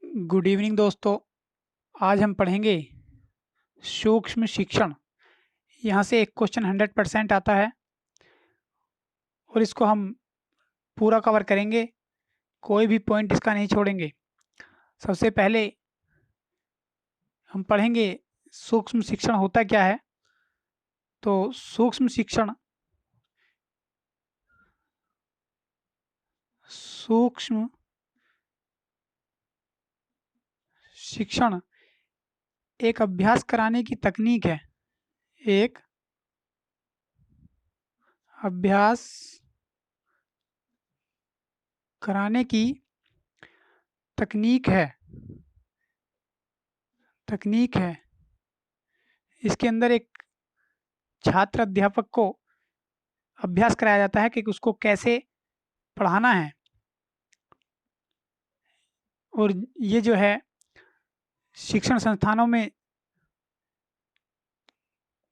Good evening दोस्तों। आज हम पढ़ेंगे सूक्ष्म शिक्षण। यहाँ से एक क्वेश्चन 100% आता है और इसको हम पूरा कवर करेंगे, कोई भी पॉइंट इसका नहीं छोड़ेंगे। सबसे पहले हम पढ़ेंगे सूक्ष्म शिक्षण होता क्या है। तो सूक्ष्म शिक्षण एक अभ्यास कराने की तकनीक है। एक अभ्यास कराने की तकनीक है। इसके अंदर एक छात्र अध्यापक को अभ्यास कराया जाता है कि उसको कैसे पढ़ाना है। और ये जो है शिक्षण संस्थानों में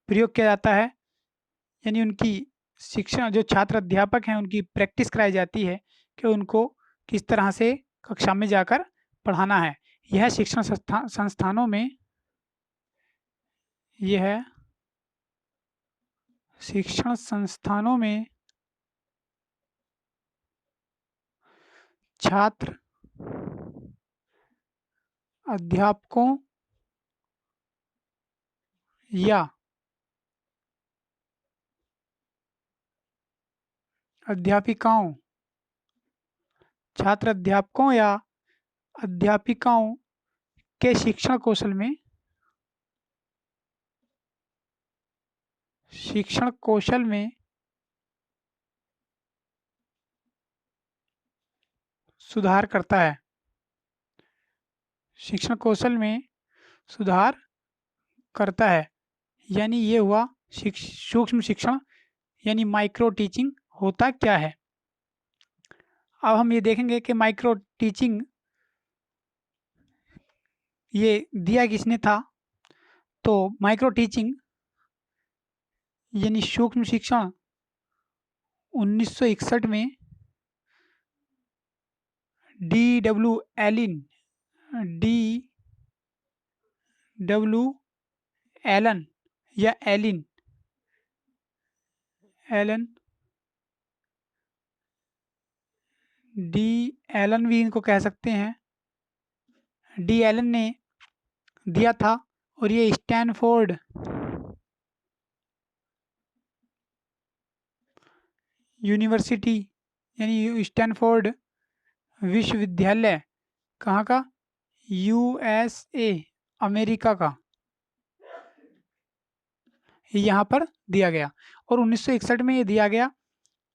प्रयोग किया जाता है, यानी उनकी शिक्षण जो छात्र अध्यापक हैं उनकी प्रैक्टिस कराई जाती है कि उनको किस तरह से कक्षा में जाकर पढ़ाना है। यह शिक्षण संस्थानों में छात्र अध्यापकों या अध्यापिकाओं अध्यापिकाओं के शिक्षण कौशल में सुधार करता है। शिक्षण कौशल में सुधार करता है, यानी ये हुआ सूक्ष्म शिक्षण, यानी माइक्रो टीचिंग होता क्या है। अब हम ये देखेंगे कि माइक्रो टीचिंग ये दिया किसने था। तो माइक्रो टीचिंग यानी सूक्ष्म शिक्षण 1961 में डी डब्ल्यू एलन या एलन डी एलन भी इनको कह सकते हैं। डी एलन ने दिया था और ये स्टैनफोर्ड यूनिवर्सिटी यानी स्टैनफोर्ड विश्वविद्यालय कहाँ का, यूएसए अमेरिका का, यहाँ पर दिया गया और 1961 में ये दिया गया।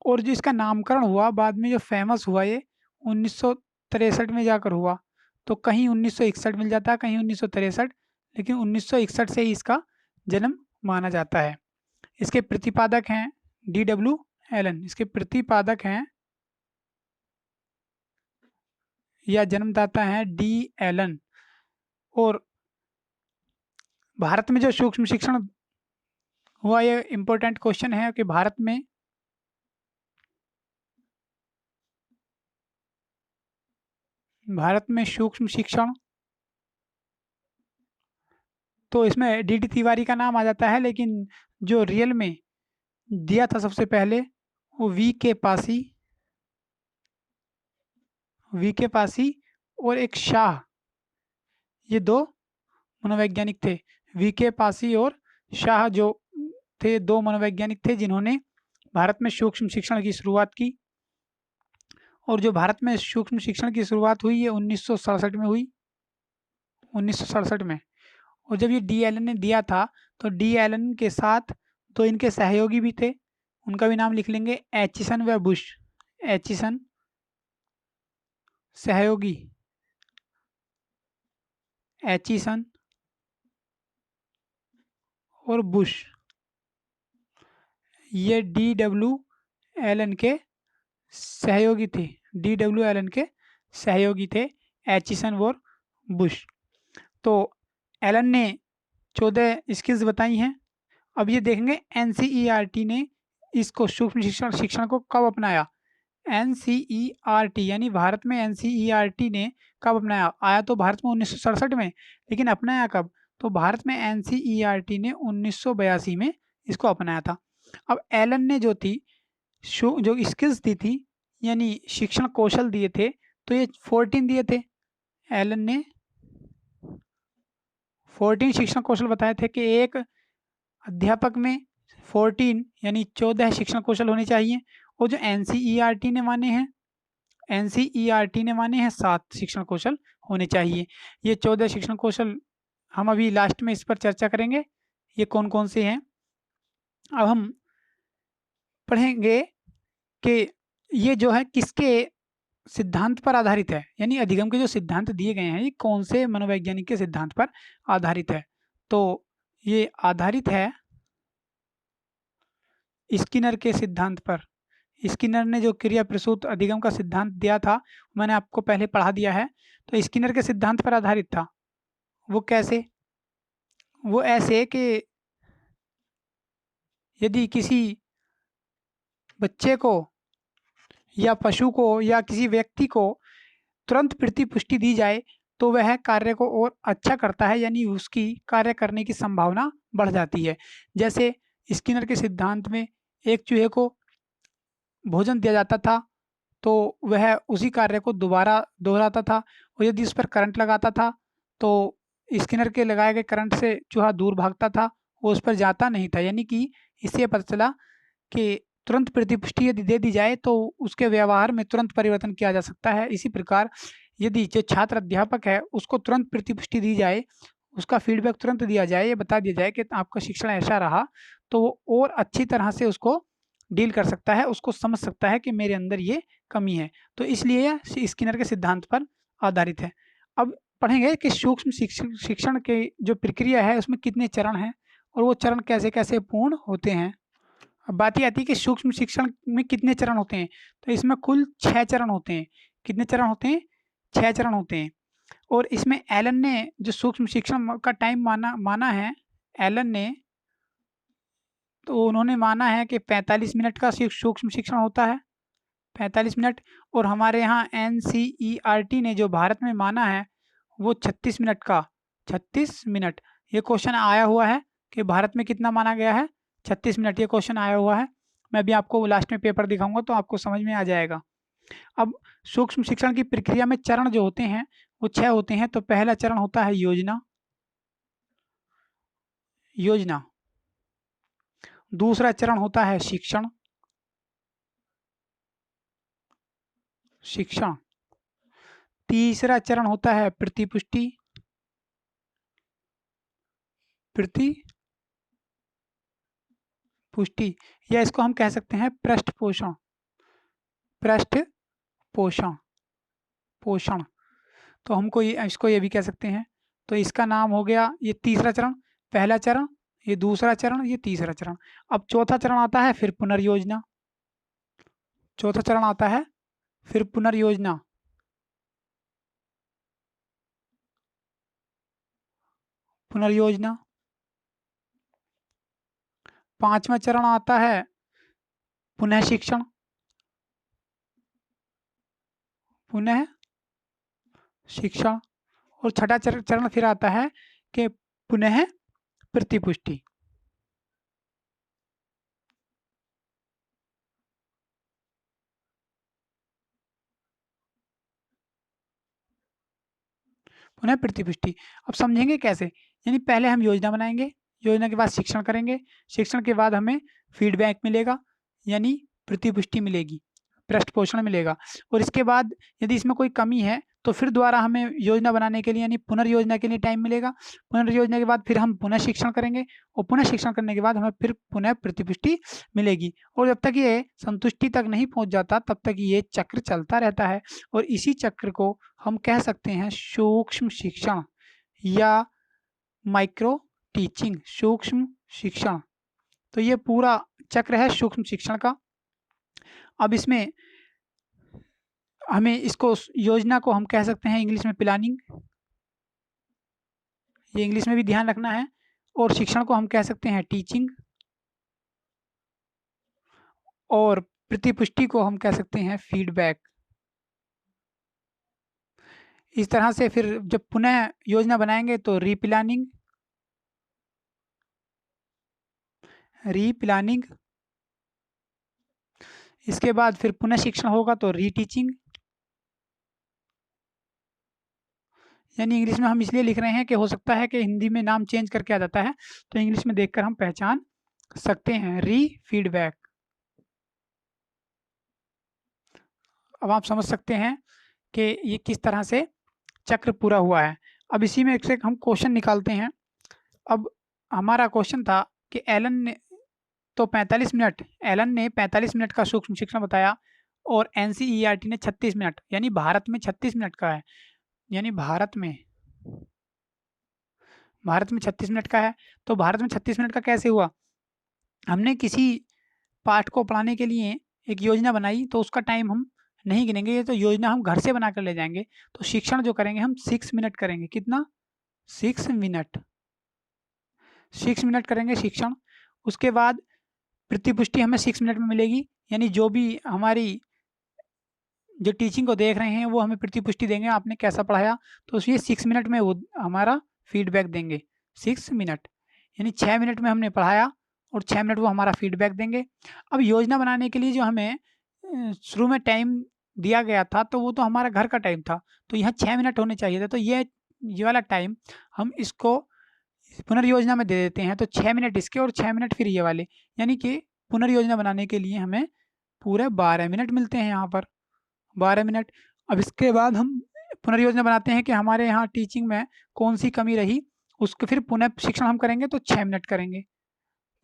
और जो इसका नामकरण हुआ बाद में, जो फेमस हुआ, ये 1963 में जाकर हुआ। तो कहीं 1961 मिल जाता है, कहीं 1963, लेकिन 1961 से ही इसका जन्म माना जाता है। इसके प्रतिपादक हैं D.W. एलन, इसके प्रतिपादक हैं या जन्मदाता हैं डी एलन। और भारत में जो सूक्ष्म शिक्षण हुआ, ये इम्पोर्टेंट क्वेश्चन है कि भारत में सूक्ष्म शिक्षण, तो इसमें डी तिवारी का नाम आ जाता है, लेकिन जो रियल में दिया था सबसे पहले वो वी के पासी और एक शाह, ये दो मनोवैज्ञानिक थे। वी के पासी और शाह जो थे, दो मनोवैज्ञानिक थे जिन्होंने भारत में सूक्ष्म शिक्षण की शुरुआत की। और जो भारत में सूक्ष्म शिक्षण की शुरुआत हुई, ये 1967 में हुई, 1967 में। और जब ये डी एलन ने दिया था, तो डी एलन के साथ दो इनके सहयोगी भी थे, उनका भी नाम लिख लेंगे, एचिसन व बुश। एचिसन सहयोगी, एचिसन और बुश, ये D.W. एलन के सहयोगी थे। D.W. एलन के सहयोगी थे एचिसन और बुश। तो एलन ने 14 स्किल्स बताई हैं। अब ये देखेंगे NCERT ने इसको सूक्ष्म शिक्षण को कब अपनाया। एनसीईआरटी यानी भारत में एनसीईआरटी ने कब अपनाया? आया तो भारत में 1967 में, लेकिन अपनाया कब? तो भारत में एनसीईआरटी ने 1982 में इसको अपनाया था। अब एलन ने जो थी जो स्किल्स दी थी यानी शिक्षण कौशल दिए थे, तो ये 14 दिए थे। एलन ने 14 शिक्षण कौशल बताए थे कि एक अध्यापक में 14 यानी 14 शिक्षण कौशल होने चाहिए। और जो एनसीईआरटी ने माने हैं, एनसीईआरटी ने माने हैं 7 शिक्षण कौशल होने चाहिए। ये 14 शिक्षण कौशल हम अभी लास्ट में इस पर चर्चा करेंगे, ये कौन कौन से हैं। अब हम पढ़ेंगे कि ये जो है किसके सिद्धांत पर आधारित है, यानी अधिगम के जो सिद्धांत दिए गए हैं ये कौन से मनोवैज्ञानिक के सिद्धांत पर आधारित है। तो ये आधारित है स्किनर के सिद्धांत पर। स्किनर ने जो क्रिया प्रसूत अधिगम का सिद्धांत दिया था मैंने आपको पहले पढ़ा दिया है। तो स्किनर के सिद्धांत पर आधारित था। वो कैसे? वो ऐसे कि यदि किसी बच्चे को या पशु को या किसी व्यक्ति को तुरंत प्रतिपुष्टि दी जाए तो वह कार्य को और अच्छा करता है, यानी उसकी कार्य करने की संभावना बढ़ जाती है। जैसे स्किनर के सिद्धांत में एक चूहे को भोजन दिया जाता था तो वह उसी कार्य को दोबारा दोहराता था, और यदि उस पर करंट लगाता था तो स्किनर के लगाए गए करंट से चूहा दूर भागता था, वो उस पर जाता नहीं था। यानी कि इससे पता चला कि तुरंत प्रतिपुष्टि यदि दे दी जाए तो उसके व्यवहार में तुरंत परिवर्तन किया जा सकता है। इसी प्रकार यदि जो छात्र अध्यापक है उसको तुरंत प्रतिपुष्टि दी जाए, उसका फीडबैक तुरंत दिया जाए, ये बता दिया जाए कि आपका शिक्षण ऐसा रहा, तो वो और अच्छी तरह से उसको डील कर सकता है, उसको समझ सकता है कि मेरे अंदर ये कमी है। तो इसलिए यह स्किनर के सिद्धांत पर आधारित है। अब पढ़ेंगे कि सूक्ष्म शिक्षण के जो प्रक्रिया है उसमें कितने चरण हैं और वो चरण कैसे कैसे पूर्ण होते हैं। अब बात ये आती है कि सूक्ष्म शिक्षण में कितने चरण होते हैं। तो इसमें कुल 6 चरण होते हैं। कितने चरण होते हैं? 6 चरण होते हैं। और इसमें एलन ने जो सूक्ष्म शिक्षण का टाइम माना है, एलन ने तो उन्होंने माना है कि 45 मिनट का सूक्ष्म शिक्षण होता है, 45 मिनट। और हमारे यहाँ एनसीईआरटी ने जो भारत में माना है वो 36 मिनट का, 36 मिनट। ये क्वेश्चन आया हुआ है कि भारत में कितना माना गया है, 36 मिनट। ये क्वेश्चन आया हुआ है, मैं भी आपको लास्ट में पेपर दिखाऊंगा तो आपको समझ में आ जाएगा। अब सूक्ष्म शिक्षण की प्रक्रिया में चरण जो होते हैं वो 6 होते हैं। तो पहला चरण होता है योजना। योजना। दूसरा चरण होता है शिक्षण। शिक्षण। तीसरा चरण होता है प्रतिपुष्टि। प्रतिपुष्टि, या इसको हम कह सकते हैं पृष्ठ पोषण। पृष्ठ पोषण, पोषण। तो हमको इसको ये भी कह सकते हैं। तो इसका नाम हो गया ये तीसरा चरण। पहला चरण, ये दूसरा चरण, ये तीसरा चरण। अब चौथा चरण आता है फिर पुनर्योजना। चौथा चरण आता है फिर पुनर्योजना। पुनर्योजना। पांचवा चरण आता है पुनः शिक्षण। पुनः शिक्षण। और छठा चरण फिर आता है कि पुनः प्रतिपुष्टि। पुनः प्रतिपुष्टि। अब समझेंगे कैसे। यानी पहले हम योजना बनाएंगे, योजना के बाद शिक्षण करेंगे, शिक्षण के बाद हमें फीडबैक मिलेगा यानी प्रतिपुष्टि मिलेगी, पृष्ठ पोषण मिलेगा। और इसके बाद यदि इसमें कोई कमी है तो फिर दोबारा हमें योजना बनाने के लिए यानी पुनर्योजना के लिए टाइम मिलेगा। पुनर्योजना के बाद फिर हम पुनः शिक्षण करेंगे, और पुनः शिक्षण करने के बाद हमें फिर पुनः प्रतिपुष्टि मिलेगी। और जब तक ये संतुष्टि तक नहीं पहुंच जाता तब तक ये चक्र चलता रहता है। और इसी चक्र को हम कह सकते हैं सूक्ष्म शिक्षण या माइक्रो टीचिंग। सूक्ष्म शिक्षण। तो ये पूरा चक्र है सूक्ष्म शिक्षण का। अब इसमें हमें इसको योजना को हम कह सकते हैं इंग्लिश में प्लानिंग, ये इंग्लिश में भी ध्यान रखना है। और शिक्षण को हम कह सकते हैं टीचिंग, और प्रतिपुष्टि को हम कह सकते हैं फीडबैक। इस तरह से फिर जब पुनः योजना बनाएंगे तो रीप्लानिंग, रीप्लानिंग, इसके बाद फिर पुनः शिक्षण होगा तो रीटीचिंग। यानी इंग्लिश में हम इसलिए लिख रहे हैं कि हो सकता है कि हिंदी में नाम चेंज करके आ जाता है, तो इंग्लिश में देखकर हम पहचान सकते हैं। री फीडबैक। अब आप समझ सकते हैं कि ये किस तरह से चक्र पूरा हुआ है। अब इसी में से हम क्वेश्चन निकालते हैं। अब हमारा क्वेश्चन था कि एलन ने तो 45 मिनट, एलन ने 45 मिनट का सूक्ष्म शिक्षण बताया और एनसीईआरटी ने 36 मिनट, यानी भारत में 36 मिनट का है, यानी भारत में 36 मिनट का है। तो भारत में 36 मिनट का कैसे हुआ? हमने किसी पाठ को पढ़ाने के लिए एक योजना बनाई, तो उसका टाइम हम नहीं गिनेंगे, ये तो योजना हम घर से बना कर ले जाएंगे। तो शिक्षण जो करेंगे हम 6 मिनट करेंगे। कितना? 6 मिनट, 6 मिनट करेंगे शिक्षण। उसके बाद प्रतिपुष्टि हमें 6 मिनट में मिलेगी, यानी जो भी हमारी जो टीचिंग को देख रहे हैं वो हमें प्रतिपुष्टि देंगे, आपने कैसा पढ़ाया, तो ये 6 मिनट में वो हमारा फीडबैक देंगे। 6 मिनट यानी 6 मिनट में हमने पढ़ाया और 6 मिनट वो हमारा फीडबैक देंगे। अब योजना बनाने के लिए जो हमें शुरू में टाइम दिया गया था, तो वो तो हमारा घर का टाइम था, तो यहाँ 6 मिनट होने चाहिए थे। तो ये वाला टाइम हम इसको पुनर्योजना में दे देते हैं, तो 6 मिनट इसके और 6 मिनट फिर ये वाले, यानी कि पुनर्योजना बनाने के लिए हमें पूरे 12 मिनट मिलते हैं यहाँ पर, 12 मिनट। अब इसके बाद हम पुनर्योजना बनाते हैं कि हमारे यहाँ टीचिंग में कौन सी कमी रही, उसको फिर पुनः शिक्षण हम करेंगे तो 6 मिनट करेंगे,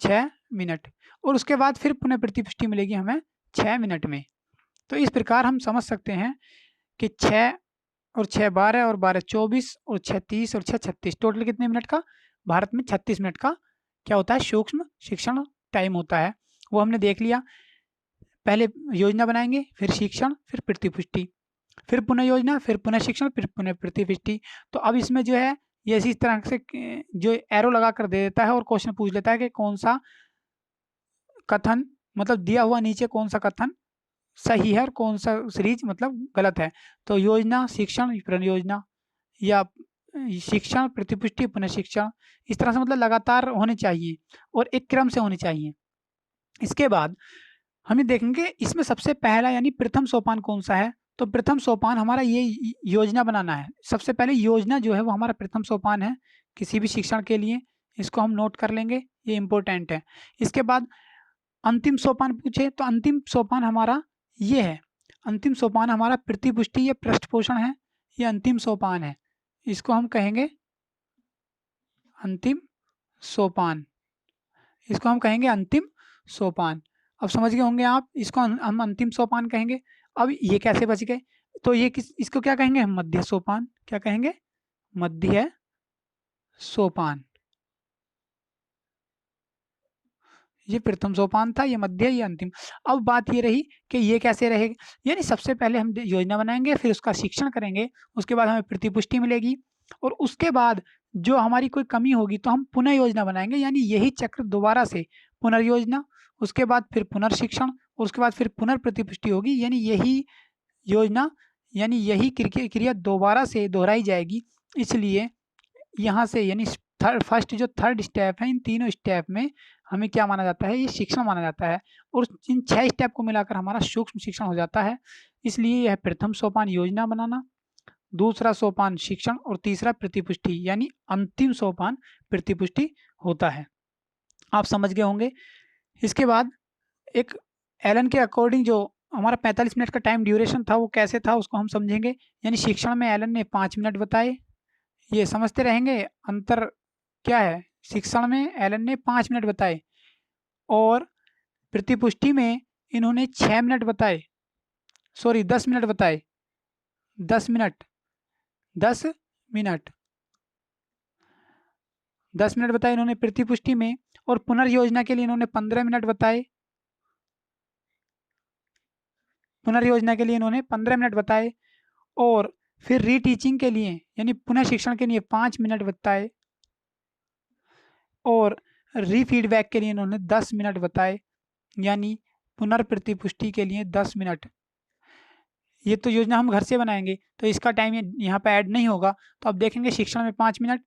6 मिनट, और उसके बाद फिर पुनः प्रतिपुष्टि मिलेगी हमें 6 मिनट में। तो इस प्रकार हम समझ सकते हैं कि 6 और 6 12 और 12 24 और 6 30 और 6 36, टोटल कितने मिनट का? भारत में 36 मिनट का क्या होता है? सूक्ष्म शिक्षण टाइम होता है। वो हमने देख लिया। पहले योजना बनाएंगे, फिर शिक्षण, फिर प्रतिपुष्टि, फिर पुनः योजना, फिर पुनः शिक्षण, फिर पुनः प्रतिपुष्टि। तो अब इसमें जो है ये इसी तरह से जो एरो लगा कर दे देता है और क्वेश्चन पूछ लेता है कि कौन सा कथन, मतलब दिया हुआ नीचे कौन सा कथन सही है और कौन सा सीरीज मतलब गलत है। तो योजना, शिक्षण, परियोजना, या शिक्षण, प्रतिपुष्टि, पुनः शिक्षण, इस तरह से मतलब लगातार होने चाहिए और एक क्रम से होने चाहिए। इसके बाद हम ये देखेंगे इसमें सबसे पहला यानी प्रथम सोपान कौन सा है। तो प्रथम सोपान हमारा ये योजना बनाना है। सबसे पहले योजना जो है वो हमारा प्रथम सोपान है किसी भी शिक्षण के लिए, इसको हम नोट कर लेंगे, ये इम्पोर्टेंट है। इसके बाद अंतिम सोपान पूछे तो अंतिम सोपान हमारा ये है, अंतिम सोपान हमारा प्रतिपुष्टि या पृष्ठपोषण है, ये अंतिम सोपान है, इसको हम कहेंगे अंतिम सोपान, इसको हम कहेंगे अंतिम सोपान। अब समझ गए होंगे आप, इसको हम अंतिम सोपान कहेंगे। अब ये कैसे बच गए? तो ये इसको क्या कहेंगे हम? मध्य सोपान। क्या कहेंगे? मध्य सोपान। ये प्रथम सोपान था, ये मध्य, ये अंतिम। अब बात ये रही कि ये कैसे रहेगा, यानी सबसे पहले हम योजना बनाएंगे, फिर उसका शिक्षण करेंगे, उसके बाद हमें प्रतिपुष्टि मिलेगी, और उसके बाद जो हमारी कोई कमी होगी तो हम पुनः योजना बनाएंगे, यानी यही चक्र दोबारा से पुनर्योजना, उसके बाद फिर पुनर्शिक्षण, और उसके बाद फिर पुनर्प्रतिपुष्टि होगी, यानी यही योजना, यानी यही क्रिया दोबारा से दोहराई जाएगी। इसलिए यहाँ से यानी फर्स्ट जो थर्ड स्टेप है, इन तीनों स्टेप में हमें क्या माना जाता है? ये शिक्षण माना जाता है, और इन 6 स्टेप को मिलाकर हमारा सूक्ष्म शिक्षण हो जाता है। इसलिए यह प्रथम सोपान योजना बनाना, दूसरा सोपान शिक्षण, और तीसरा प्रतिपुष्टि, यानी अंतिम सोपान प्रतिपुष्टि होता है। आप समझ गए होंगे। इसके बाद एक एलन के अकॉर्डिंग जो हमारा 45 मिनट का टाइम ड्यूरेशन था वो कैसे था उसको हम समझेंगे। यानी शिक्षण में एलन ने 5 मिनट बताए, ये समझते रहेंगे अंतर क्या है। शिक्षण में एलन ने 5 मिनट बताए और प्रतिपुष्टि में इन्होंने 6 मिनट बताए, सॉरी 10 मिनट बताए, 10 मिनट, 10 मिनट, 10 मिनट बताए इन्होंने प्रतिपुष्टि में, और पुनर्योजना के लिए इन्होंने 15 मिनट बताए, पुनर्योजना के लिए इन्होंने 15 मिनट बताए, और फिर रीटीचिंग के लिए यानी पुनः शिक्षण के लिए 5 मिनट बताए, और रीफीडबैक के लिए इन्होंने 10 मिनट बताए, यानी पुनर्प्रतिपुष्टि के लिए 10 मिनट। ये तो योजना हम घर से बनाएंगे तो इसका टाइम यहाँ पे ऐड नहीं होगा। तो अब देखेंगे शिक्षण में 5 मिनट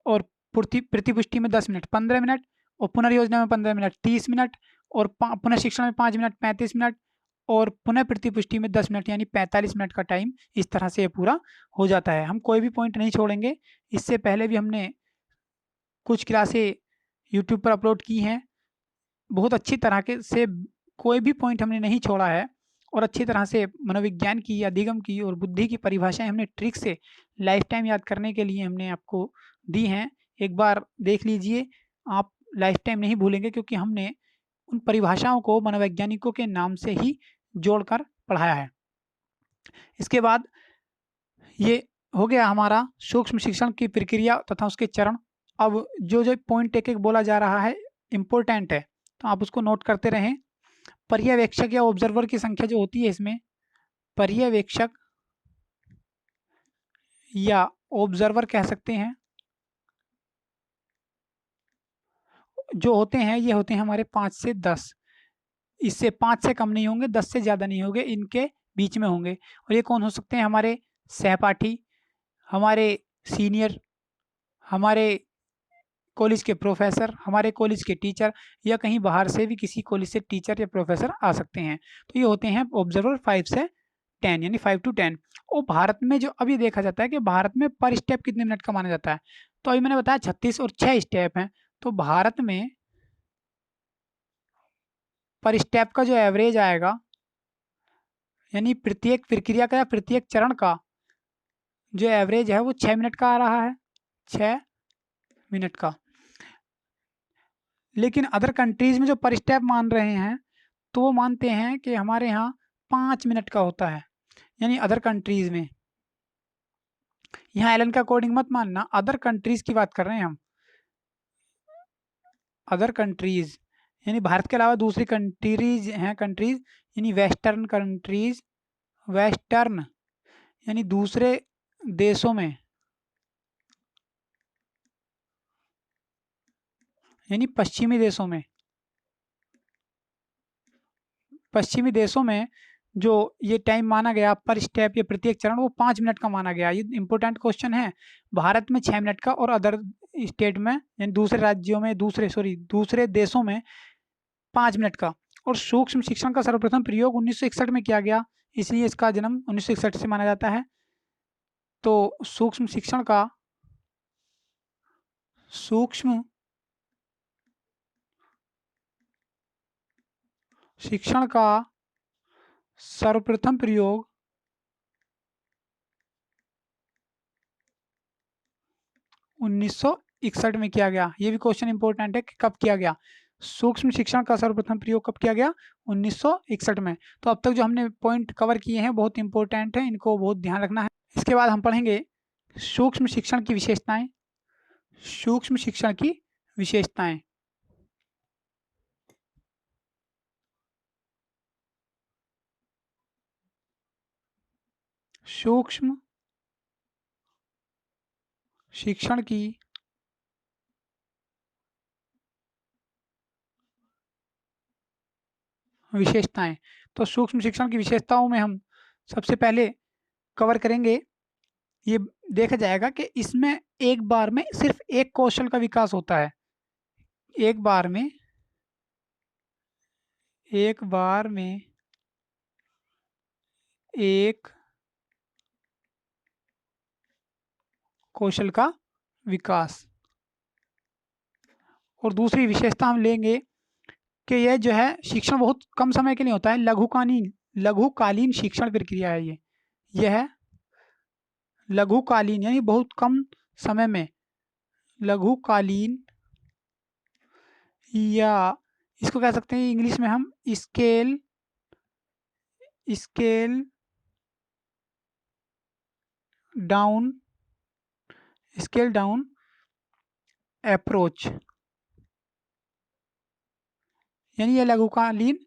और प्रतिपुष्टि में 10 मिनट 15 मिनट और पुनर्योजना में 15 मिनट 30 मिनट और पुनः शिक्षण में 5 मिनट 35 मिनट और पुनः प्रतिपुष्टि में 10 मिनट यानी 45 मिनट का टाइम इस तरह से ये पूरा हो जाता है। हम कोई भी पॉइंट नहीं छोड़ेंगे। इससे पहले भी हमने कुछ क्लासें यूट्यूब पर अपलोड की हैं, बहुत अच्छी तरह के से कोई भी पॉइंट हमने नहीं छोड़ा है और अच्छी तरह से मनोविज्ञान की, अधिगम की और बुद्धि की परिभाषाएं हमने ट्रिक से लाइफ टाइम याद करने के लिए हमने आपको दी हैं। एक बार देख लीजिए, आप लाइफ टाइम नहीं भूलेंगे क्योंकि हमने उन परिभाषाओं को मनोवैज्ञानिकों के नाम से ही जोड़कर पढ़ाया है। इसके बाद ये हो गया हमारा सूक्ष्म शिक्षण की प्रक्रिया तथा उसके चरण। अब जो जो पॉइंट एक एक बोला जा रहा है इम्पोर्टेंट है तो आप उसको नोट करते रहें। पर्यवेक्षक या ऑब्जर्वर की संख्या जो होती है इसमें, पर्यवेक्षक या ऑब्जर्वर कह सकते हैं, जो होते हैं ये होते हैं हमारे 5 से 10। इससे 5 से कम नहीं होंगे, 10 से ज़्यादा नहीं होंगे, इनके बीच में होंगे। और ये कौन हो सकते हैं? हमारे सहपाठी, हमारे सीनियर, हमारे कॉलेज के प्रोफेसर, हमारे कॉलेज के टीचर या कहीं बाहर से भी किसी कॉलेज से टीचर या प्रोफेसर आ सकते हैं। तो ये होते हैं ऑब्जर्वर 5 से 10 यानी 5 to 10। और भारत में जो अभी देखा जाता है कि भारत में पर स्टेप कितने मिनट का माना जाता है, तो अभी मैंने बताया 36 और 6 स्टेप हैं। तो भारत में पर स्टेप का जो एवरेज आएगा यानी प्रत्येक प्रक्रिया का या प्रत्येक चरण का जो एवरेज है वो 6 मिनट का आ रहा है, 6 मिनट का। लेकिन अदर कंट्रीज में जो पर स्टेप मान रहे हैं तो वो मानते हैं कि हमारे यहाँ 5 मिनट का होता है। यानी अदर कंट्रीज में, यहाँ एलन का कोडिंग मत मानना, अदर कंट्रीज की बात कर रहे हैं हम। अदर कंट्रीज यानी भारत के अलावा दूसरी कंट्रीज हैं, कंट्रीज यानी वेस्टर्न कंट्रीज, वेस्टर्न यानी दूसरे देशों में, यानी पश्चिमी देशों में, पश्चिमी देशों में जो ये टाइम माना गया पर स्टेप या प्रत्येक चरण वो 5 मिनट का माना गया। ये इंपॉर्टेंट क्वेश्चन है। भारत में 6 मिनट का और अदर स्टेट में यानी दूसरे राज्यों में, दूसरे देशों में 5 मिनट का। और सूक्ष्म शिक्षण का सर्वप्रथम प्रयोग 1961 में किया गया, इसलिए इसका जन्म 1961 से माना जाता है। तो सूक्ष्म शिक्षण का सर्वप्रथम प्रयोग 1961 में किया गया। ये भी क्वेश्चन इंपॉर्टेंट है कि कब किया गया। सूक्ष्म शिक्षण का सर्वप्रथम प्रयोग कब किया गया? 1961 में। तो अब तक जो हमने पॉइंट कवर किए हैं बहुत इंपॉर्टेंट है, इनको बहुत ध्यान रखना है। इसके बाद हम पढ़ेंगे सूक्ष्म शिक्षण की विशेषताएं। सूक्ष्म शिक्षण की विशेषताएं, सूक्ष्म शिक्षण की विशेषताएं। तो सूक्ष्म शिक्षण की विशेषताओं में हम सबसे पहले कवर करेंगे, ये देखा जाएगा कि इसमें एक बार में सिर्फ एक कौशल का विकास होता है। एक बार में एक कौशल का विकास। और दूसरी विशेषता हम लेंगे कि यह जो है शिक्षण बहुत कम समय के लिए होता है, लघुकालीन शिक्षण प्रक्रिया है। यह है लघुकालीन यानी बहुत कम समय में, लघुकालीन, या इसको कह सकते हैं इंग्लिश में हम स्केल डाउन अप्रोच, यानी यह लघुकालीन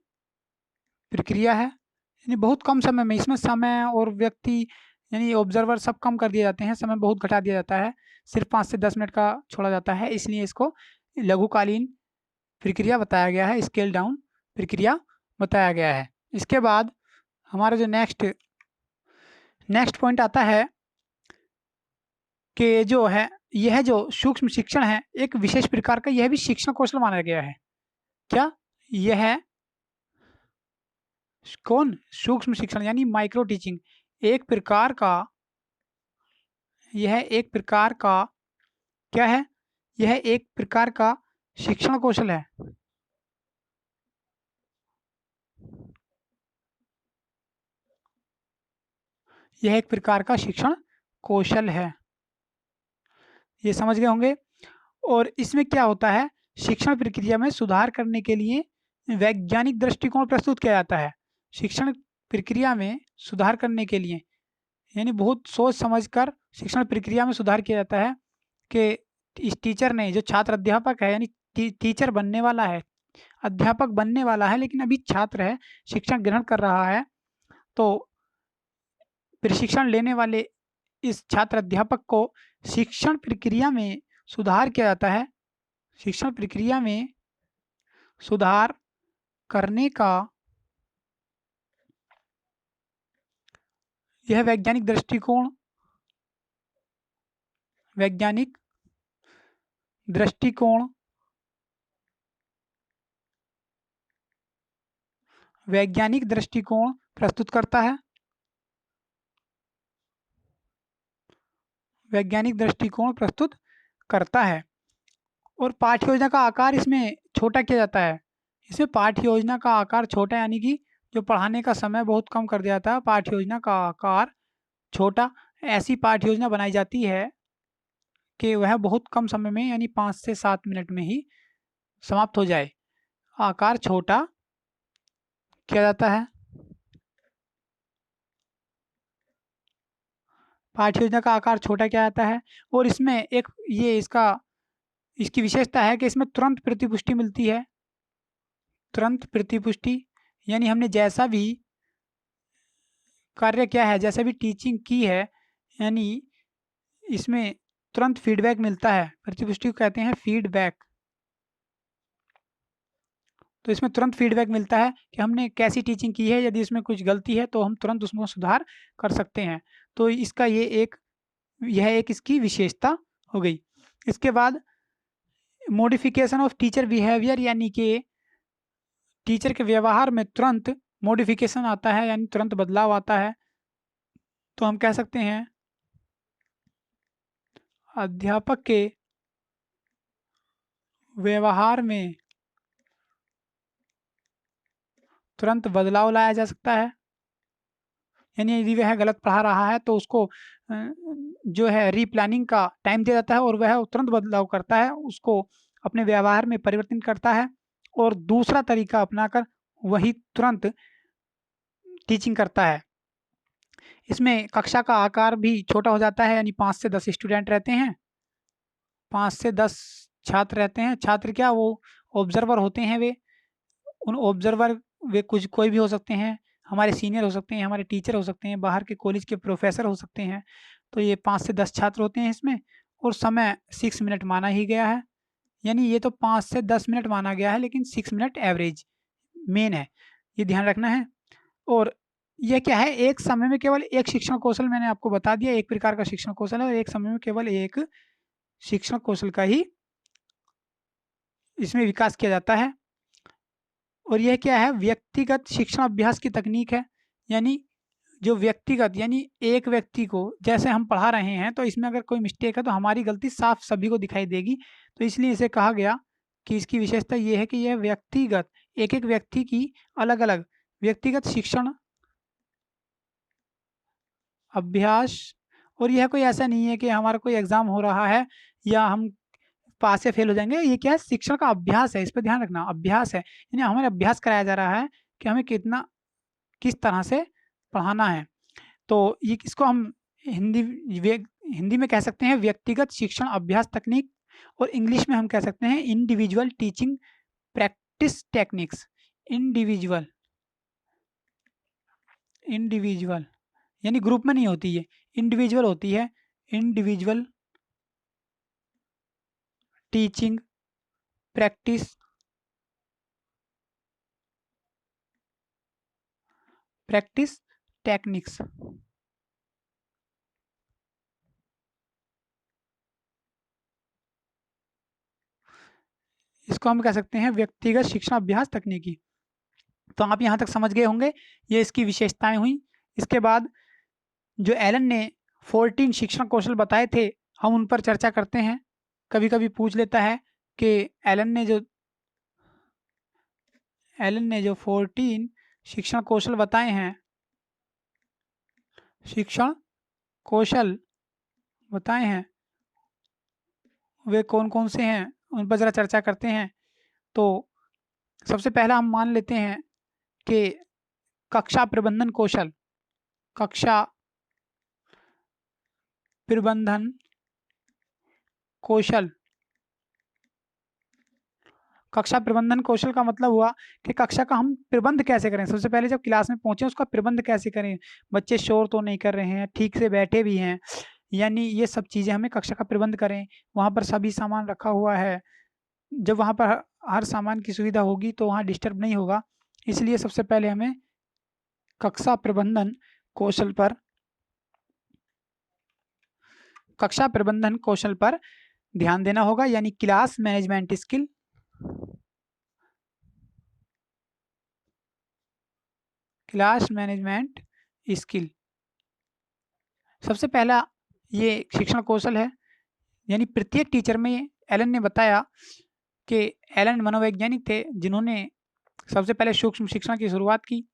प्रक्रिया है। यानी बहुत कम समय में, इसमें समय और व्यक्ति यानी ऑब्जर्वर सब कम कर दिए जाते हैं, समय बहुत घटा दिया जाता है, सिर्फ 5 से 10 मिनट का छोड़ा जाता है, इसलिए इसको लघुकालीन प्रक्रिया बताया गया है, स्केल डाउन प्रक्रिया बताया गया है। इसके बाद हमारा जो नेक्स्ट पॉइंट आता है कि जो है यह जो सूक्ष्म शिक्षण है एक विशेष प्रकार का यह भी शिक्षण कौशल माना गया है। क्या यह कौन सूक्ष्म शिक्षण यानी माइक्रो टीचिंग एक प्रकार का यह एक प्रकार का क्या है, यह एक प्रकार का शिक्षण कौशल है। यह एक प्रकार का शिक्षण कौशल है, ये समझ गए होंगे। और इसमें क्या होता है, शिक्षण प्रक्रिया में सुधार करने के लिए वैज्ञानिक दृष्टिकोण प्रस्तुत किया जाता है। शिक्षण प्रक्रिया में सुधार करने के लिए यानी बहुत सोच समझकर शिक्षण प्रक्रिया में सुधार किया जाता है कि इस टीचर ने जो छात्र अध्यापक है यानी टीचर बनने वाला है, अध्यापक बनने वाला है लेकिन अभी छात्र है, शिक्षण ग्रहण कर रहा है, तो प्रशिक्षण लेने वाले इस छात्र अध्यापक को शिक्षण प्रक्रिया में सुधार किया जाता है। शिक्षण प्रक्रिया में सुधार करने का यह वैज्ञानिक दृष्टिकोण प्रस्तुत करता है। वैज्ञानिक दृष्टिकोण प्रस्तुत करता है। और पाठ्य योजना का आकार इसमें छोटा किया जाता है। इसमें पाठ्य योजना का आकार छोटा यानी कि जो पढ़ाने का समय बहुत कम कर दिया जाता है, पाठ्य योजना का आकार छोटा। ऐसी पाठ्य योजना बनाई जाती है कि वह बहुत कम समय में यानी 5 से 7 मिनट में ही समाप्त हो जाए। आकार छोटा किया जाता है। पाठ्य योजना का आकार छोटा किया जाता है और इसमें एक ये इसकी विशेषता है कि इसमें तुरंत प्रतिपुष्टि मिलती है। तुरंत प्रतिपुष्टि यानी हमने जैसा भी कार्य किया है, जैसा भी टीचिंग की है, यानी इसमें तुरंत फीडबैक मिलता है। प्रतिपुष्टि को कहते हैं फीडबैक। तो इसमें तुरंत फीडबैक मिलता है कि हमने कैसी टीचिंग की है, यदि इसमें कुछ गलती है तो हम तुरंत उसमें सुधार कर सकते हैं। तो इसका यह एक इसकी विशेषता हो गई। इसके बाद मॉडिफिकेशन ऑफ टीचर बिहेवियर यानी कि टीचर के व्यवहार में तुरंत मॉडिफिकेशन आता है यानी तुरंत बदलाव आता है। तो हम कह सकते हैं अध्यापक के व्यवहार में तुरंत बदलाव लाया जा सकता है। यानी यदि वह गलत पढ़ा रहा है तो उसको जो है रीप्लानिंग का टाइम दिया जाता है और वह तुरंत बदलाव करता है, उसको अपने व्यवहार में परिवर्तन करता है और दूसरा तरीका अपनाकर वही तुरंत टीचिंग करता है। इसमें कक्षा का आकार भी छोटा हो जाता है यानी 5 से 10 स्टूडेंट रहते हैं, 5 से 10 छात्र रहते हैं। छात्र क्या, वो ऑब्जर्वर होते हैं। वे उन ऑब्जर्वर वे कुछ कोई भी हो सकते हैं, हमारे सीनियर हो सकते हैं, हमारे टीचर हो सकते हैं, बाहर के कॉलेज के प्रोफेसर हो सकते हैं। तो ये 5 से 10 छात्र होते हैं इसमें और समय 6 मिनट माना ही गया है। यानी ये तो 5 से 10 मिनट माना गया है लेकिन 6 मिनट एवरेज मेन है, ये ध्यान रखना है। और यह क्या है, एक समय में केवल एक शिक्षण कौशल मैंने आपको बता दिया, एक प्रकार का शिक्षण कौशल है और एक समय में केवल एक शिक्षण कौशल का ही इसमें विकास किया जाता है। और यह क्या है, व्यक्तिगत शिक्षण अभ्यास की तकनीक है। यानी जो व्यक्तिगत यानी एक व्यक्ति को जैसे हम पढ़ा रहे हैं तो इसमें अगर कोई मिस्टेक है तो हमारी गलती साफ सभी को दिखाई देगी। तो इसलिए इसे कहा गया कि इसकी विशेषता ये है कि यह व्यक्तिगत एक एक व्यक्ति की अलग अलग व्यक्तिगत शिक्षण अभ्यास। और यह कोई ऐसा नहीं है कि हमारा कोई एग्जाम हो रहा है या हम पास या फेल हो जाएंगे। ये क्या है, शिक्षण का अभ्यास है, इस पर ध्यान रखना, अभ्यास है। यानी हमें अभ्यास कराया जा रहा है कि हमें किस तरह से पढ़ाना है। तो ये इसको हम हिंदी में कह सकते हैं व्यक्तिगत शिक्षण अभ्यास तकनीक और इंग्लिश में हम कह सकते हैं individual teaching practice techniques. Individual यानी ग्रुप में नहीं होती है, इंडिविजुअल होती है। Individual teaching practice practice techniques. इसको हम कह सकते हैं व्यक्तिगत शिक्षण अभ्यास तकनीकी। तो आप यहाँ तक समझ गए होंगे, ये इसकी विशेषताएं हुई। इसके बाद जो एलन ने 14 शिक्षण कौशल बताए थे, हम उन पर चर्चा करते हैं। कभी कभी पूछ लेता है कि एलन ने जो 14 शिक्षण कौशल बताए हैं, शिक्षण कौशल बताए हैं, वे कौन कौन से हैं, उन पर जरा चर्चा करते हैं। तो सबसे पहला हम मान लेते हैं कि कक्षा प्रबंधन कौशल, कक्षा प्रबंधन कौशल। कक्षा प्रबंधन कौशल का मतलब हुआ कि कक्षा का हम प्रबंध कैसे करें। सबसे पहले जब क्लास में पहुंचे उसका प्रबंध कैसे करें, बच्चे शोर तो नहीं कर रहे हैं, ठीक से बैठे भी हैं, यानी ये सब चीज़ें हमें कक्षा का प्रबंध करें। वहाँ पर सभी सामान रखा हुआ है, जब वहाँ पर हर सामान की सुविधा होगी तो वहाँ डिस्टर्ब नहीं होगा। इसलिए सबसे पहले हमें कक्षा प्रबंधन कौशल पर ध्यान देना होगा, यानी class management skill. Class management skill सबसे पहला ये शिक्षण कौशल है। यानी प्रत्येक टीचर में, एलन ने बताया कि एलन मनोवैज्ञानिक थे जिन्होंने सबसे पहले सूक्ष्म शिक्षण की शुरुआत की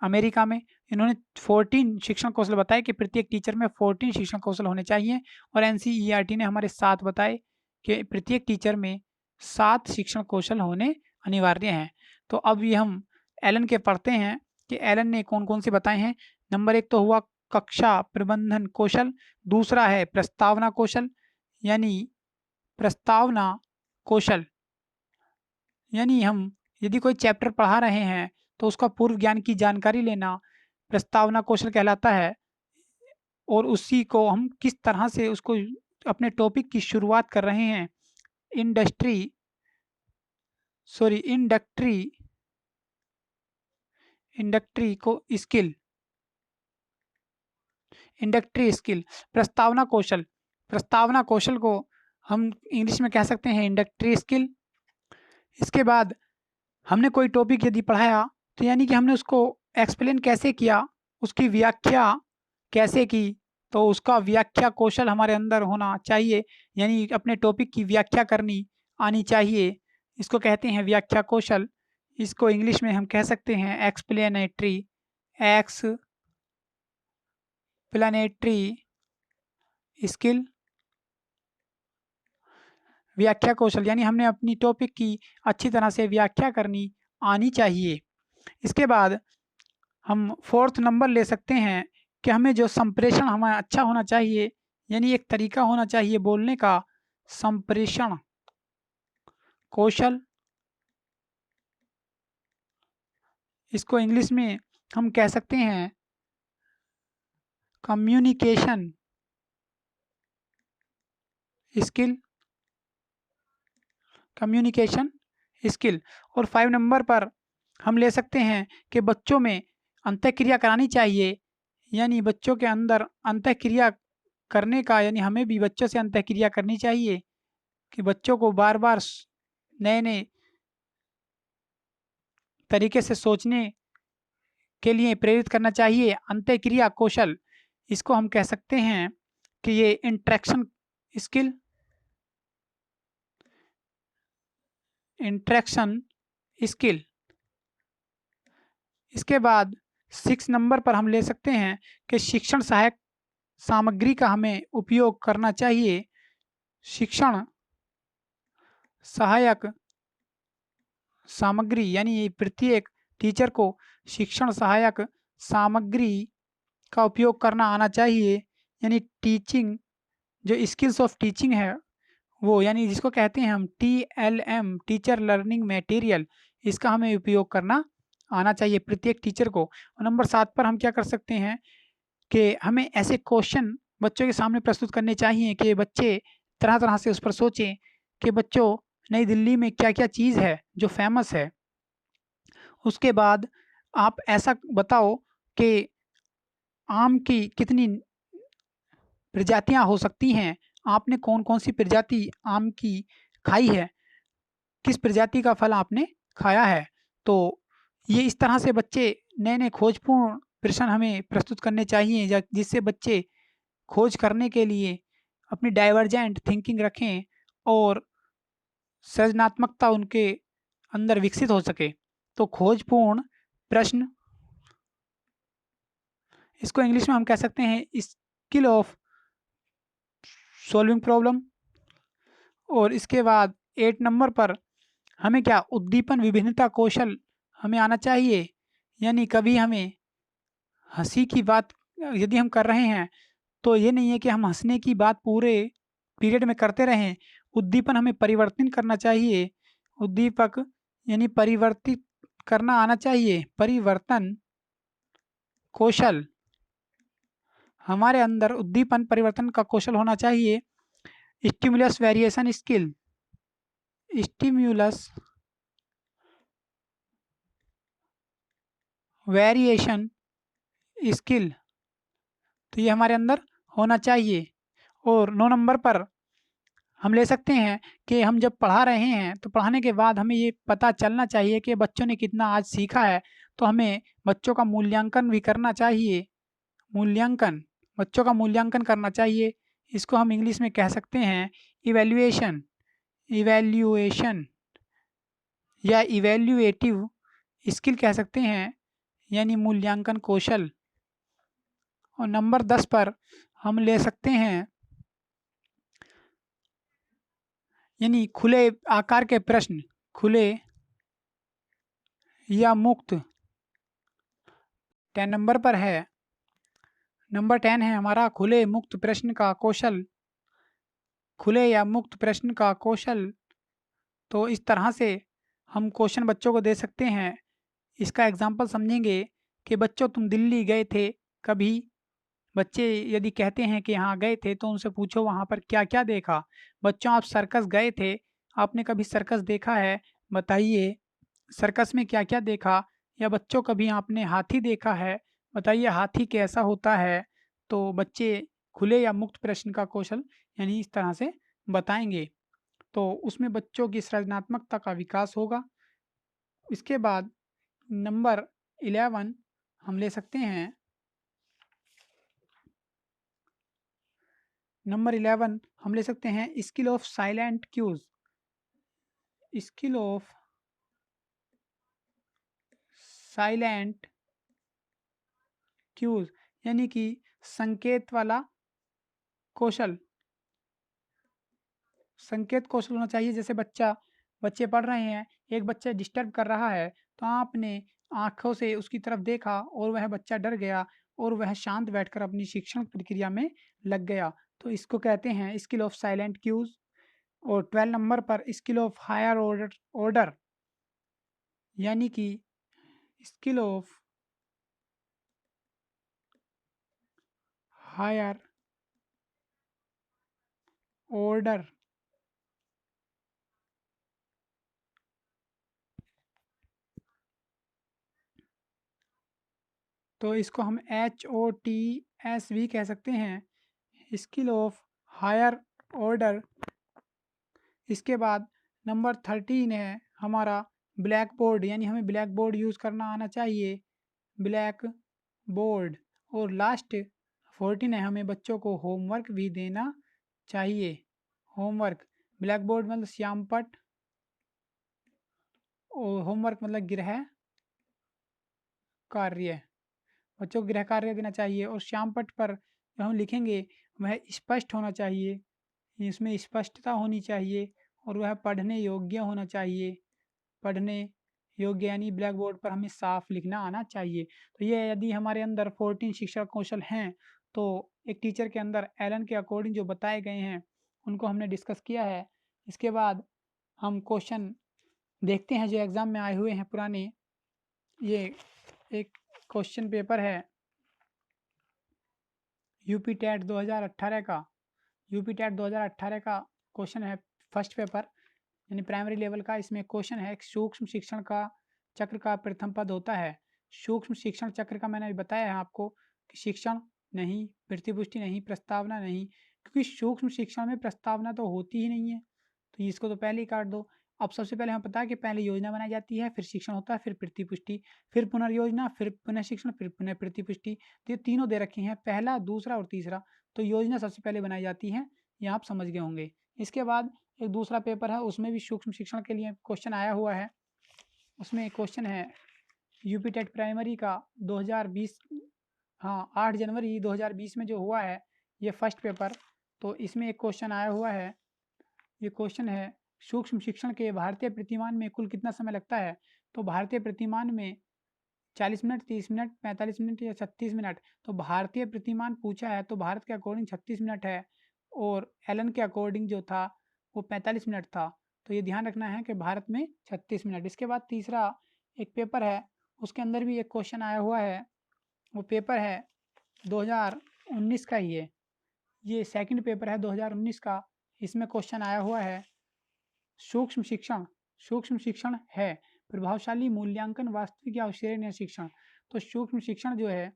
अमेरिका में। इन्होंने 14 शिक्षण कौशल बताए कि प्रत्येक टीचर में 14 शिक्षण कौशल होने चाहिए, और एनसीईआरटी ने हमारे 7 बताए कि प्रत्येक टीचर में 7 शिक्षण कौशल होने अनिवार्य हैं। तो अब ये हम एलन के पढ़ते हैं कि एलन ने कौन कौन से बताए हैं। नंबर 1 तो हुआ कक्षा प्रबंधन कौशल, दूसरा है प्रस्तावना कौशल, यानी प्रस्तावना कौशल यानी हम यदि कोई चैप्टर पढ़ा रहे हैं तो उसका पूर्व ज्ञान की जानकारी लेना प्रस्तावना कौशल कहलाता है, और उसी को हम किस तरह से उसको अपने टॉपिक की शुरुआत कर रहे हैं, इंडक्ट्री को स्किल, इंडक्ट्री स्किल प्रस्तावना कौशल को हम इंग्लिश में कह सकते हैं इंडक्ट्री स्किल। इसके बाद हमने कोई टॉपिक यदि पढ़ाया तो यानी कि हमने उसको एक्सप्लेन कैसे किया, उसकी व्याख्या कैसे की, तो उसका व्याख्या कौशल हमारे अंदर होना चाहिए, यानी अपने टॉपिक की व्याख्या करनी आनी चाहिए। इसको कहते हैं व्याख्या कौशल। इसको इंग्लिश में हम कह सकते हैं एक्सप्लेनेटरी स्किल। व्याख्या कौशल यानी हमने अपनी टॉपिक की अच्छी तरह से व्याख्या करनी आनी चाहिए। इसके बाद हम 4th नंबर ले सकते हैं कि हमें जो संप्रेषण हमारा अच्छा होना चाहिए, यानी एक तरीका होना चाहिए बोलने का, संप्रेषण कौशल। इसको इंग्लिश में हम कह सकते हैं कम्युनिकेशन स्किल। और 5 नंबर पर हम ले सकते हैं कि बच्चों में अंतःक्रिया करानी चाहिए, यानी बच्चों के अंदर अंतःक्रिया करने का, यानी हमें भी बच्चों से अंतःक्रिया करनी चाहिए कि बच्चों को बार बार नए नए तरीके से सोचने के लिए प्रेरित करना चाहिए। अंतःक्रिया कौशल, इसको हम कह सकते हैं कि ये इंटरेक्शन स्किल। इसके बाद 6 नंबर पर हम ले सकते हैं कि शिक्षण सहायक सामग्री का हमें उपयोग करना चाहिए। शिक्षण सहायक सामग्री यानी प्रत्येक टीचर को शिक्षण सहायक सामग्री का उपयोग करना आना चाहिए, यानी टीचिंग जो स्किल्स ऑफ टीचिंग है वो, यानी जिसको कहते हैं हम TLM टीचर लर्निंग मटेरियल, इसका हमें उपयोग करना आना चाहिए प्रत्येक टीचर को। और नंबर 7 पर हम क्या कर सकते हैं कि हमें ऐसे क्वेश्चन बच्चों के सामने प्रस्तुत करने चाहिए कि बच्चे तरह तरह से उस पर सोचें कि बच्चों नई दिल्ली में क्या क्या चीज़ है जो फेमस है। उसके बाद आप ऐसा बताओ कि आम की कितनी प्रजातियां हो सकती हैं, आपने कौन कौन सी प्रजाति आम की खाई है, किस प्रजाति का फल आपने खाया है। तो ये इस तरह से बच्चे नए नए खोजपूर्ण प्रश्न हमें प्रस्तुत करने चाहिए, जिससे बच्चे खोज करने के लिए अपनी डाइवर्जेंट थिंकिंग रखें और सृजनात्मकता उनके अंदर विकसित हो सके। तो खोजपूर्ण प्रश्न, इसको इंग्लिश में हम कह सकते हैं स्किल ऑफ सॉल्विंग प्रॉब्लम। और इसके बाद 8 नंबर पर हमें क्या, उद्दीपन विभिन्नता कौशल हमें आना चाहिए। यानी कभी हमें हंसी की बात यदि हम कर रहे हैं तो ये नहीं है कि हम हंसने की बात पूरे पीरियड में करते रहें। उद्दीपन हमें परिवर्तन करना चाहिए। उद्दीपक यानी परिवर्तित करना आना चाहिए। परिवर्तन कौशल, हमारे अंदर उद्दीपन परिवर्तन का कौशल होना चाहिए। Stimulus variation skill, stimulus variation skill, तो ये हमारे अंदर होना चाहिए। और 9 नंबर पर हम ले सकते हैं कि हम जब पढ़ा रहे हैं तो पढ़ाने के बाद हमें ये पता चलना चाहिए कि बच्चों ने कितना आज सीखा है। तो हमें बच्चों का मूल्यांकन भी करना चाहिए। मूल्यांकन, बच्चों का मूल्यांकन करना चाहिए। इसको हम इंग्लिश में कह सकते हैं इवैल्यूएशन। इवैल्यूएशन या इवैल्यूएटिव स्किल कह सकते हैं, यानी मूल्यांकन कौशल। और नंबर 10 पर हम ले सकते हैं यानी खुले आकार के प्रश्न, खुले या मुक्त। 10 नंबर पर है, नंबर 10 है हमारा खुले मुक्त प्रश्न का कौशल। खुले या मुक्त प्रश्न का कौशल, तो इस तरह से हम क्वेश्चन बच्चों को दे सकते हैं। इसका एग्जाम्पल समझेंगे कि बच्चों तुम दिल्ली गए थे कभी। बच्चे यदि कहते हैं कि हाँ गए थे तो उनसे पूछो वहाँ पर क्या क्या देखा। बच्चों आप सर्कस गए थे, आपने कभी सर्कस देखा है, बताइए सर्कस में क्या क्या देखा। या बच्चों कभी आपने हाथी देखा है, बताइए हाथी कैसा होता है। तो बच्चे खुले या मुक्त प्रश्न का कौशल यानी इस तरह से बताएंगे, तो उसमें बच्चों की सृजनात्मकता का विकास होगा। इसके बाद नंबर 11 हम ले सकते हैं। नंबर 11 हम ले सकते हैं skill of silent cues. Skill of silent cues यानी कि संकेत वाला कौशल। संकेत कौशल होना चाहिए। जैसे बच्चे पढ़ रहे हैं, एक बच्चा डिस्टर्ब कर रहा है, तो आपने आंखों से उसकी तरफ देखा और वह बच्चा डर गया और वह शांत बैठकर अपनी शिक्षण प्रक्रिया में लग गया। तो इसको कहते हैं स्किल ऑफ साइलेंट क्यूज। और 12 नंबर पर स्किल ऑफ हायर ऑर्डर यानी कि स्किल ऑफ हायर ऑर्डर, तो इसको हम HOTS भी कह सकते हैं, स्किल ऑफ हायर ऑर्डर। इसके बाद नंबर 13 है हमारा ब्लैक बोर्ड, यानी हमें ब्लैक बोर्ड यूज़ करना आना चाहिए, ब्लैक बोर्ड। और लास्ट 14 है, हमें बच्चों को होमवर्क भी देना चाहिए। होमवर्क, ब्लैक बोर्ड मतलब श्यामपट और होमवर्क मतलब गृह कार्य। बच्चों को गृह कार्य देना चाहिए। और श्यामपट पर जो हम लिखेंगे वह स्पष्ट होना चाहिए, इसमें स्पष्टता होनी चाहिए और वह पढ़ने योग्य होना चाहिए। पढ़ने योग्य यानी ब्लैक बोर्ड पर हमें साफ लिखना आना चाहिए। तो ये यदि हमारे अंदर 14 शिक्षा कौशल हैं तो एक टीचर के अंदर एलन के अकॉर्डिंग जो बताए गए हैं उनको हमने डिस्कस किया है। इसके बाद हम क्वेश्चन देखते हैं जो एग्ज़ाम में आए हुए हैं पुराने। ये एक क्वेश्चन पेपर है यूपी टेट 2018 का। यूपी टेट 2018 का क्वेश्चन है फर्स्ट पेपर यानी प्राइमरी लेवल का। इसमें क्वेश्चन है सूक्ष्म शिक्षण का चक्र का प्रथम पद होता है। सूक्ष्म शिक्षण चक्र का मैंने अभी बताया है आपको कि शिक्षण नहीं, प्रतिपुष्टि नहीं, प्रस्तावना नहीं, क्योंकि सूक्ष्म शिक्षण में प्रस्तावना तो होती ही नहीं है, तो इसको तो पहले ही काट दो। अब सबसे पहले हमें पता है कि पहले योजना बनाई जाती है, फिर शिक्षण होता है, फिर प्रतिपुष्टि, फिर पुनर्योजना, फिर पुनः शिक्षण, फिर पुनः प्रतिपुष्टि। तो ये तीनों दे रखे हैं, पहला, दूसरा और तीसरा। तो योजना सबसे पहले बनाई जाती है, ये आप समझ गए होंगे। इसके बाद एक दूसरा पेपर है, उसमें भी सूक्ष्म शिक्षण के लिए क्वेश्चन आया हुआ है। उसमें एक क्वेश्चन है यूपी टेट प्राइमरी का 2020, हाँ 8 जनवरी 2020 में जो हुआ है ये फर्स्ट पेपर। तो इसमें एक क्वेश्चन आया हुआ है, ये क्वेश्चन है सूक्ष्म शिक्षण के भारतीय प्रतिमान में कुल कितना समय लगता है। तो भारतीय प्रतिमान में 40 मिनट, 30 मिनट, 45 मिनट या 36 मिनट। तो भारतीय प्रतिमान पूछा है तो भारत के अकॉर्डिंग 36 मिनट है और एलन के अकॉर्डिंग जो था वो 45 मिनट था। तो ये ध्यान रखना है कि भारत में 36 मिनट। इसके बाद तीसरा एक पेपर है, उसके अंदर भी एक क्वेश्चन आया हुआ है, वो पेपर है 2019 का ही है, ये सेकंड पेपर है 2019 का। इसमें क्वेश्चन आया हुआ है सूक्ष्म शिक्षण है प्रभावशाली मूल्यांकन, वास्तविक या अवश्रेणीय शिक्षण। तो सूक्ष्म शिक्षण जो है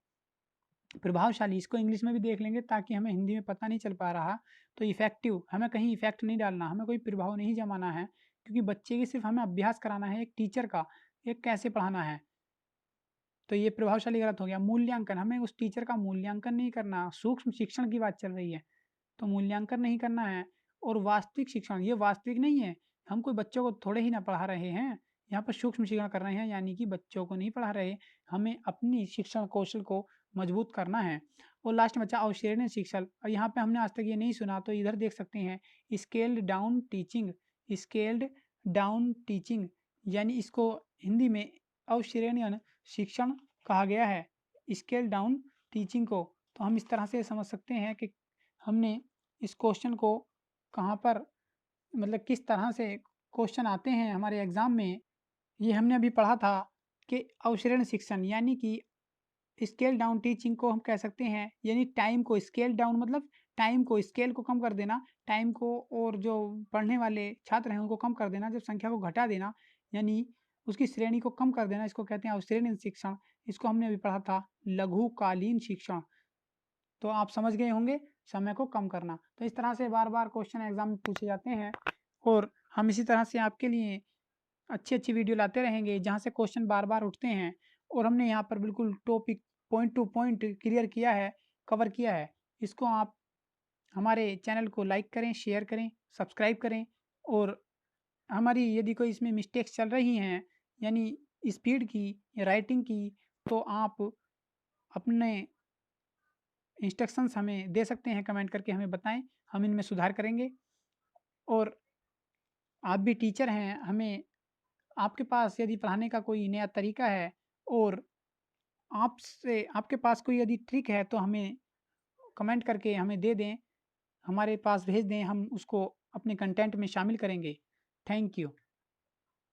प्रभावशाली, इसको इंग्लिश में भी देख लेंगे ताकि हमें हिंदी में पता नहीं चल पा रहा। तो इफेक्टिव, हमें कहीं इफेक्ट नहीं डालना, हमें कोई प्रभाव नहीं जमाना है, क्योंकि बच्चे की सिर्फ हमें अभ्यास कराना है एक टीचर का, एक कैसे पढ़ाना है। तो ये प्रभावशाली गलत हो गया। मूल्यांकन, हमें उस टीचर का मूल्यांकन नहीं करना, सूक्ष्म शिक्षण की बात चल रही है तो मूल्यांकन नहीं करना है। और वास्तविक शिक्षण, ये वास्तविक नहीं है, हम कोई बच्चों को थोड़े ही ना पढ़ा रहे हैं, यहाँ पर सूक्ष्म शिक्षण कर रहे हैं, यानी कि बच्चों को नहीं पढ़ा रहे, हमें अपनी शिक्षण कौशल को मजबूत करना है। और लास्ट में बचा अवसरणीय शिक्षण, और यहाँ पे हमने आज तक ये नहीं सुना तो इधर देख सकते हैं scaled down teaching, scaled down teaching, यानी इसको हिंदी में अवसरणीय शिक्षण कहा गया है, स्केल डाउन टीचिंग को। तो हम इस तरह से समझ सकते हैं कि हमने इस क्वेश्चन को कहाँ पर, मतलब किस तरह से क्वेश्चन आते हैं हमारे एग्जाम में। ये हमने अभी पढ़ा था कि अवसरण शिक्षण यानी कि स्केल डाउन टीचिंग को हम कह सकते हैं, यानी टाइम को स्केल डाउन मतलब टाइम को, स्केल को कम कर देना, टाइम को, और जो पढ़ने वाले छात्र हैं उनको कम कर देना, जब संख्या को घटा देना, यानी उसकी श्रेणी को कम कर देना, इसको कहते हैं अवसरण शिक्षण। इसको हमने अभी पढ़ा था लघुकालीन शिक्षण। तो आप समझ गए होंगे समय को कम करना। तो इस तरह से बार बार क्वेश्चन एग्जाम में पूछे जाते हैं और हम इसी तरह से आपके लिए अच्छी अच्छी वीडियो लाते रहेंगे जहाँ से क्वेश्चन बार बार उठते हैं। और हमने यहाँ पर बिल्कुल topic point two point clear किया है, कवर किया है। इसको आप हमारे चैनल को लाइक करें, शेयर करें, सब्सक्राइब करें। और हमारी यदि कोई इसमें मिस्टेक्स चल रही हैं, यानी स्पीड की या राइटिंग की, तो आप अपने इंस्ट्रक्शंस हमें दे सकते हैं, कमेंट करके हमें बताएं, हम इनमें सुधार करेंगे। और आप भी टीचर हैं, हमें आपके पास यदि पढ़ाने का कोई नया तरीका है और आपसे आपके पास कोई यदि ट्रिक है तो हमें कमेंट करके हमें दे दें, हमारे पास भेज दें, हम उसको अपने कंटेंट में शामिल करेंगे। Thank you.